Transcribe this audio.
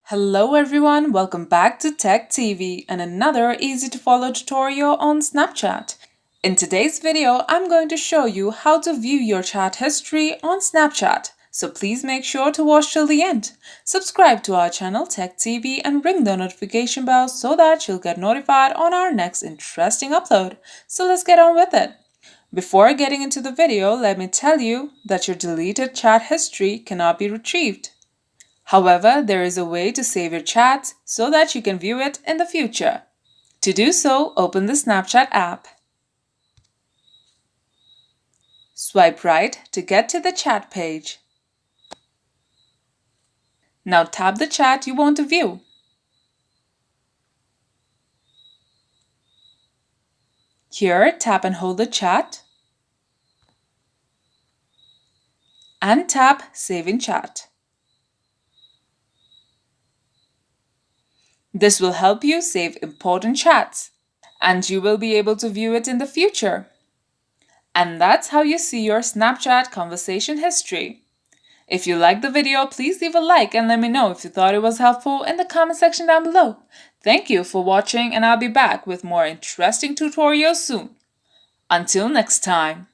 Hello everyone, welcome back to Tech TV and another easy to follow tutorial on Snapchat. In today's video, I'm going to show you how to view your chat history on Snapchat. So please make sure to watch till the end. Subscribe to our channel Tech TV and ring the notification bell so that you'll get notified on our next interesting upload. So let's get on with it. Before getting into the video, let me tell you that your deleted chat history cannot be retrieved. However, there is a way to save your chats so that you can view it in the future. To do so, open the Snapchat app. Swipe right to get to the chat page. Now tap the chat you want to view. Here, tap and hold the chat and tap Save in Chat. This will help you save important chats, and you will be able to view it in the future. And that's how you see your Snapchat conversation history. If you liked the video, please leave a like and let me know if you thought it was helpful in the comment section down below. Thank you for watching, and I'll be back with more interesting tutorials soon. Until next time.